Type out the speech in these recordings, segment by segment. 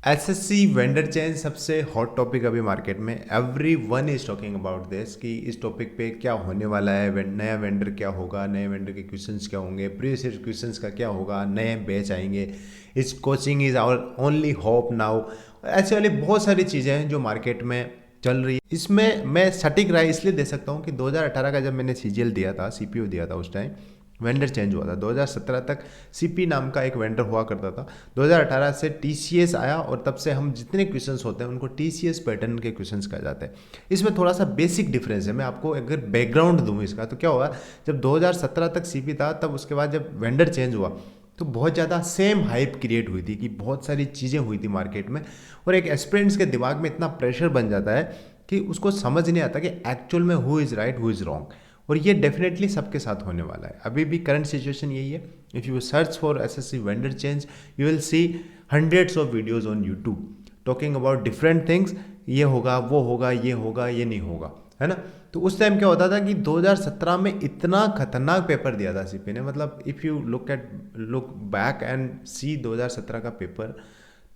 SSC vendor change सबसे hot topic अभी market में। Every one is talking about this कि इस टॉपिक पे क्या होने वाला है, नया वेंडर क्या होगा, नए वेंडर के क्वेश्चंस क्या होंगे, प्रीवियस ईयर क्वेश्चंस का क्या होगा, नए बैच आएंगे, इस coaching is our only hope now. ऐसे वाली बहुत सारी चीज़ें हैं जो मार्केट में चल रही है। इसमें मैं सटीक राय इसलिए दे सकता हूँ कि 2018 का जब मैंने सीजीएल दिया था, सीपीओ दिया था, उस टाइम वेंडर चेंज हुआ था। 2017 तक सीपी नाम का एक वेंडर हुआ करता था। 2018 से टीसीएस आया और तब से हम जितने क्वेश्चंस होते हैं उनको टीसीएस पैटर्न के क्वेश्चंस कहा जाते हैं। इसमें थोड़ा सा बेसिक डिफरेंस है। मैं आपको अगर बैकग्राउंड दूं इसका तो क्या हुआ, जब 2017 तक सीपी था तब उसके बाद जब वेंडर चेंज हुआ तो बहुत ज़्यादा सेम हाइप क्रिएट हुई थी कि बहुत सारी चीज़ें हुई थी मार्केट में, और एक एस्पिरेंट्स के दिमाग में इतना प्रेशर बन जाता है कि उसको समझ नहीं आता कि एक्चुअल में who is right who is wrong. और ये डेफिनेटली सबके साथ होने वाला है। अभी भी करंट सिचुएशन यही है। If you search for SSC vendor change you will see hundreds of videos on YouTube talking about different things. ये होगा, वो होगा, ये होगा, ये नहीं होगा, है ना। तो उस टाइम क्या होता था कि 2017 में इतना खतरनाक पेपर दिया था सीपी ने। मतलब if you look back and see 2017 का पेपर,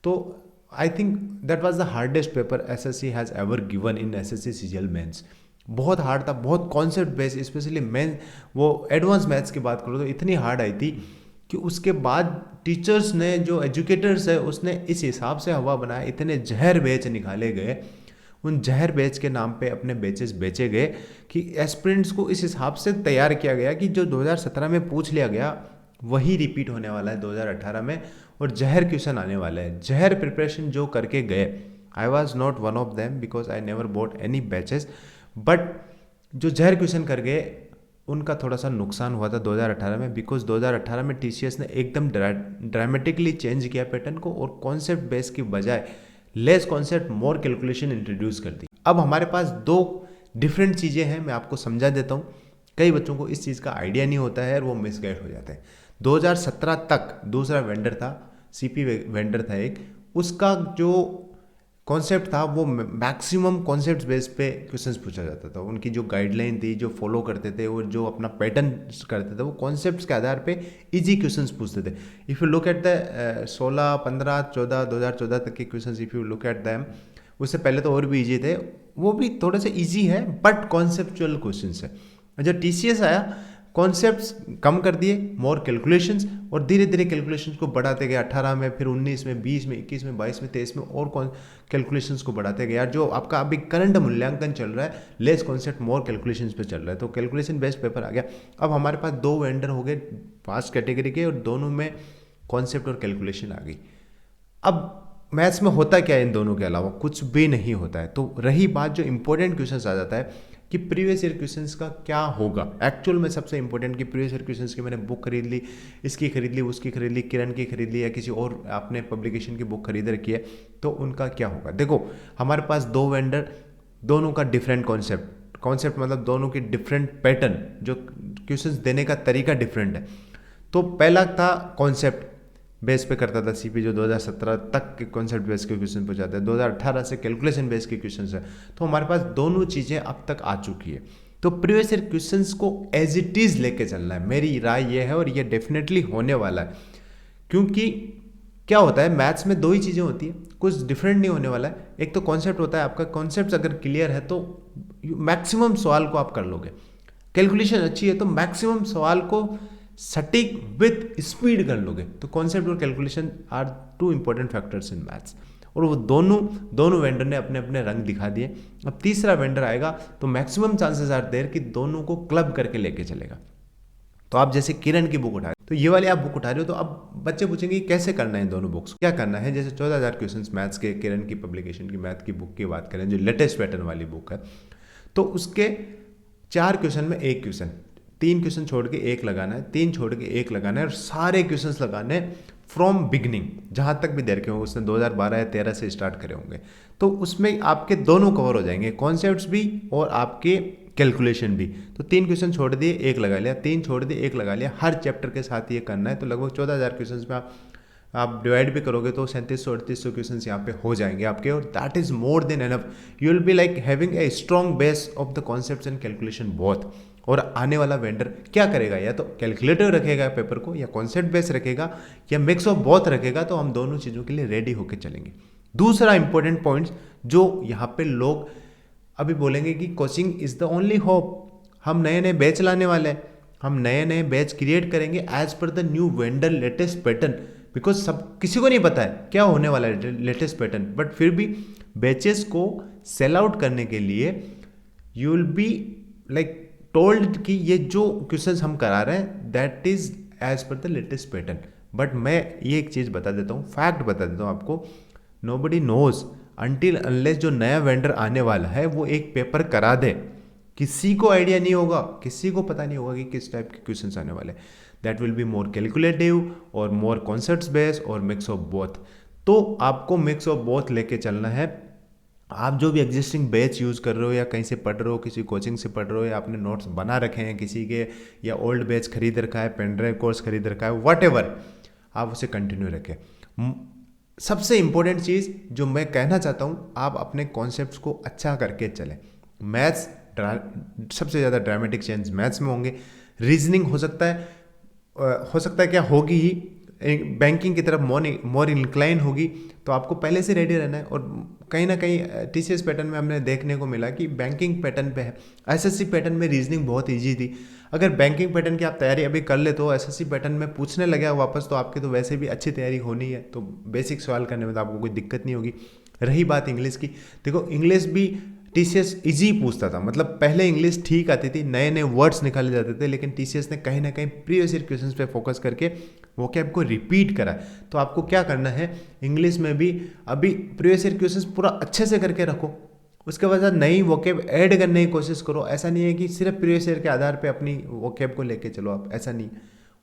तो I think that was the hardest paper SSC has ever given in SSC CGL mains. बहुत हार्ड था, बहुत कॉन्सेप्ट बेस्ड, स्पेशली मैं वो एडवांस मैथ्स की बात करूँ तो इतनी हार्ड आई थी कि उसके बाद टीचर्स ने, जो एजुकेटर्स है, उसने इस हिसाब से हवा बनाया, इतने जहर बैच निकाले गए, उन जहर बैच के नाम पे अपने बैचेस बेचे गए कि एस्पिरेंट्स को इस हिसाब से तैयार किया गया कि जो 2017 में पूछ लिया गया वही रिपीट होने वाला है 2018 में, और जहर क्वेश्चन आने वाला है। जहर प्रिपरेशन जो करके गए, I was not one of them because I never bought any batches, but जो जहर क्वेश्चन कर गए उनका थोड़ा सा नुकसान हुआ था 2018 में, बिकॉज 2018 में टीसीएस ने एकदम ड्रामेटिकली चेंज किया पैटर्न को और कॉन्सेप्ट बेस की बजाय लेस कॉन्सेप्ट मोर कैलकुलेशन इंट्रोड्यूस कर दी। अब हमारे पास दो डिफरेंट चीज़ें हैं, मैं आपको समझा देता हूँ। कई बच्चों को इस चीज़ का आइडिया नहीं होता है और वो मिसगाइड हो जाते हैं। 2017 तक दूसरा वेंडर था, सीपी वेंडर था एक, उसका जो कॉन्सेप्ट था वो मैक्सिमम कॉन्सेप्ट बेस पे क्वेश्चंस पूछा जाता था। उनकी जो गाइडलाइन थी, जो फॉलो करते थे और जो अपना पैटर्न करते थे, वो कॉन्सेप्ट्स के आधार पे इजी क्वेश्चंस पूछते थे। If you look at the 16, 15, 14, 2014 तक के questions, if you look at them, उससे पहले तो और भी इजी थे, वो भी थोड़े से ईजी है बट कॉन्सेप्चुअल क्वेश्चंस है। जब टीसीएस आया, कॉन्सेप्ट्स कम कर दिए, मोर कैलकुलेशंस, और धीरे धीरे कैलकुलेशंस को बढ़ाते गए। 18 में, फिर 19 में, 20 में, 21 में, 22 में, 23 में और कैलकुलेशंस को बढ़ाते गए। यार जो आपका अभी करंट मूल्यांकन चल रहा है, लेस कॉन्सेप्ट मोर कैलकुलेशंस पे चल रहा है, तो कैलकुलेशन बेस्ड पेपर आ गया। अब हमारे पास दो वेंडर हो गए पास कैटेगरी के और दोनों में कॉन्सेप्ट और कैलकुलेशन आ गई। अब मैथ्स में होता क्या है इन दोनों के अलावा? कुछ भी नहीं होता है। तो रही बात जो इंपॉर्टेंट क्वेश्चंस आ जाता है कि प्रीवियस ईयर क्वेश्चंस का क्या होगा एक्चुअल में। सबसे इंपॉर्टेंट कि प्रीवियस ईयर क्वेश्चंस की मैंने बुक खरीद ली, इसकी खरीद ली, उसकी खरीद ली, किरण की खरीद ली, या किसी और आपने पब्लिकेशन की बुक खरीद रखी है, तो उनका क्या होगा? देखो, हमारे पास दो वेंडर, दोनों का डिफरेंट कॉन्सेप्ट मतलब दोनों की डिफरेंट पैटर्न, जो क्वेश्चंस देने का तरीका डिफरेंट है। तो पहला था कॉन्सेप्ट बेस पे करता था सीपी, जो 2017 तक के कॉन्सेप्ट बेस के क्वेश्चन पूछाते हैं। 2018 से कैलकुलेशन बेस के क्वेश्चन है। तो हमारे पास दोनों चीज़ें अब तक आ चुकी है। तो प्रीवियस ईयर क्वेश्चंस को एज इट इज़ लेके चलना है, मेरी राय ये है, और ये डेफिनेटली होने वाला है। क्योंकि क्या होता है, मैथ्स में दो ही चीज़ें होती है, कुछ डिफरेंट नहीं होने वाला है। एक तो कॉन्सेप्ट होता है, आपका कॉन्सेप्ट अगर क्लियर है तो मैक्सिमम सवाल को आप कर लोगे। कैलकुलेशन अच्छी है तो मैक्सिमम सवाल को सटीक विथ स्पीड कर लोगे। तो कॉन्सेप्ट और calculation are two important factors in maths, और वो दोनों वेंडर ने अपने अपने रंग दिखा दिए। अब तीसरा वेंडर आएगा तो मैक्सिमम चांसेस आर देयर कि दोनों को क्लब करके लेके चलेगा। तो आप जैसे किरण की बुक उठा, तो ये वाली आप बुक उठा रहे हो, तो अब बच्चे पूछेंगे कैसे करना है इन दोनों बुक्स, क्या करना है। जैसे 14,000 क्वेश्चन मैथ्स के, किरण की पब्लिकेशन की मैथ की बुक की बात करें, जो लेटेस्ट पैटर्न वाली बुक है, तो उसके 4 क्वेश्चन में एक क्वेश्चन, 3 क्वेश्चन छोड़ के एक लगाना है, 3 छोड़ के एक लगाना है, और सारे क्वेश्चंस लगाने फ्रॉम बिगनिंग, जहाँ तक भी देर के होंगे, उसने 2012 या 13 से स्टार्ट करे होंगे। तो उसमें आपके दोनों कवर हो जाएंगे, कॉन्सेप्ट्स भी और आपके कैलकुलेशन भी। तो 3 क्वेश्चन छोड़ दिए, एक लगा लिया, 3 छोड़ दिए, एक लगा लिया। हर चैप्टर के साथ ये करना है। तो लगभग 14,000 क्वेश्चन में आप डिवाइड भी करोगे तो 3700-3800 क्वेश्चन यहाँ पे हो जाएंगे आपके, और that is more than enough. You will be like having a strong base of the concepts and calculation both. और आने वाला वेंडर क्या करेगा, या तो कैलकुलेटर रखेगा पेपर को, या कॉन्सेप्ट बेस रखेगा, या मिक्स ऑफ बोथ रखेगा। तो हम दोनों चीज़ों के लिए रेडी होकर चलेंगे। दूसरा इंपॉर्टेंट पॉइंट जो यहाँ पे लोग अभी बोलेंगे कि coaching is the only hope, हम नए नए बैच लाने वाले हैं, हम नए नए बैच क्रिएट करेंगे as per the new vendor latest pattern, because सब किसी को नहीं पता है क्या होने वाला है लेटेस्ट पैटर्न, बट फिर भी बैचेस को सेल आउट करने के लिए you will be like told कि ये जो क्वेश्चंस हम करा रहे हैं that is as per the latest pattern. But मैं ये एक चीज़ बता देता हूँ, फैक्ट बता देता हूँ आपको, नोबडी नोज अनटिल अनलेस जो नया वेंडर आने वाला है वो एक पेपर करा दे, किसी को आइडिया नहीं होगा, किसी को पता नहीं होगा कि किस टाइप के क्वेश्चंस आने वाले। That will be more calculative और मोर कॉन्सेप्ट्स बेस्ड और मिक्स ऑफ बोथ। तो आपको मिक्स ऑफ बोथ लेके चलना है। आप जो भी एग्जिस्टिंग बैच यूज़ कर रहे हो या कहीं से पढ़ रहे हो, किसी कोचिंग से पढ़ रहे हो या आपने नोट्स बना रखे हैं किसी के, या ओल्ड बैच खरीद रखा है, पेन ड्राइव कोर्स खरीद रखा है, वट एवर, आप उसे कंटिन्यू रखें। सबसे इंपॉर्टेंट चीज़ जो मैं कहना चाहता हूँ, आप अपने कॉन्सेप्ट्स को अच्छा करके चलें। मैथ्स सबसे ज़्यादा ड्रामेटिक चेंज मैथ्स में होंगे, रीजनिंग हो सकता है क्या होगी ही, बैंकिंग की तरफ मोर इंक्लाइन होगी, तो आपको पहले से रेडी रहना है। और कहीं ना कहीं टीसीएस पैटर्न में हमने देखने को मिला कि बैंकिंग पैटर्न पे है, एसएससी पैटर्न में रीजनिंग बहुत इजी थी। अगर बैंकिंग पैटर्न की आप तैयारी अभी कर ले तो एसएससी पैटर्न में पूछने लगे वापस, तो आपकी तो वैसे भी अच्छी तैयारी होनी है, तो बेसिक सवाल करने में तो आपको कोई दिक्कत नहीं होगी। रही बात इंग्लिश की, देखो इंग्लिश भी टीसीएस इजी पूछता था, मतलब पहले इंग्लिश ठीक आती थी, नए नए वर्ड्स निकाले जाते थे, लेकिन टीसीएस ने कहीं ना कहीं प्रीवियस ईयर क्वेश्चंस पे फोकस करके वोकैब को रिपीट करा। तो आपको क्या करना है, इंग्लिश में भी अभी प्रीवियस ईयर क्वेश्चंस पूरा अच्छे से करके रखो, उसके बाद नई वोकैब ऐड करने की कोशिश करो। ऐसा नहीं है कि सिर्फ प्रीवियस ईयर के आधार पे अपनी वोकैब को लेके चलो आप, ऐसा नहीं।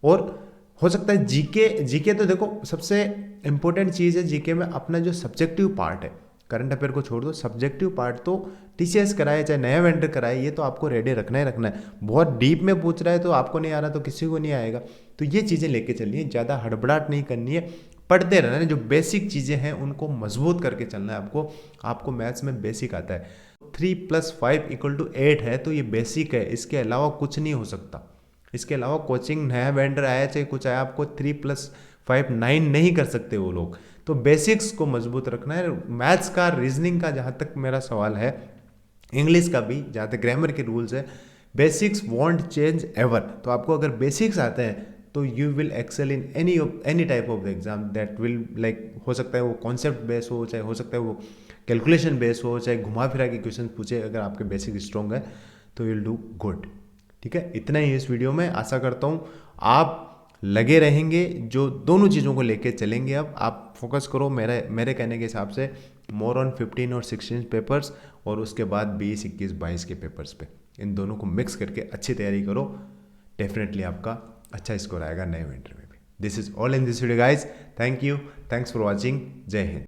और हो सकता है जीके तो देखो सबसे इंपॉर्टेंट चीज़ है जीके में, अपना जो सब्जेक्टिव पार्ट है, करंट अफेयर को छोड़ दो, सब्जेक्टिव पार्ट तो टीसीएस कराए चाहे नया वेंडर कराए, ये तो आपको रेडी रखना ही रखना है। बहुत डीप में पूछ रहा है तो आपको नहीं आ रहा तो किसी को नहीं आएगा, तो ये चीज़ें लेके चलनी है, ज़्यादा हड़बड़ाहट नहीं करनी है, पढ़ते रहना है। जो बेसिक चीज़ें हैं उनको मजबूत करके चलना है आपको मैथ्स में बेसिक आता है, 3+5=8 है, तो ये बेसिक है, इसके अलावा कुछ नहीं हो सकता। इसके अलावा कोचिंग नया वेंडर आया चाहे कुछ आया, आपको 3+5 9 नहीं कर सकते वो लोग। तो बेसिक्स को मजबूत रखना है, मैथ्स का, रीजनिंग का जहाँ तक मेरा सवाल है, इंग्लिश का भी, जहाँ तक ग्रामर के रूल्स है, बेसिक्स वॉन्ट चेंज एवर। तो आपको अगर बेसिक्स आते हैं तो you will excel in any type of exam that will like, हो सकता है वो कॉन्सेप्ट बेस हो, चाहे हो सकता है वो कैलकुलेशन बेस हो, चाहे घुमा फिरा के क्वेश्चन पूछे, अगर आपके बेसिक स्ट्रॉन्ग है तो विल डू गुड। ठीक है, इतना ही इस वीडियो में, आशा करता हूँ आप लगे रहेंगे, जो दोनों चीज़ों को लेके चलेंगे। अब आप फोकस करो मेरे कहने के हिसाब से मोर ऑन 15 और 16 पेपर्स, और उसके बाद 20, 21, 22 के पेपर्स पे, इन दोनों को मिक्स करके अच्छी तैयारी करो, डेफिनेटली आपका अच्छा स्कोर आएगा नए विंटर में भी। This is all in this video guys, thank you, thanks for watching, जय हिंद।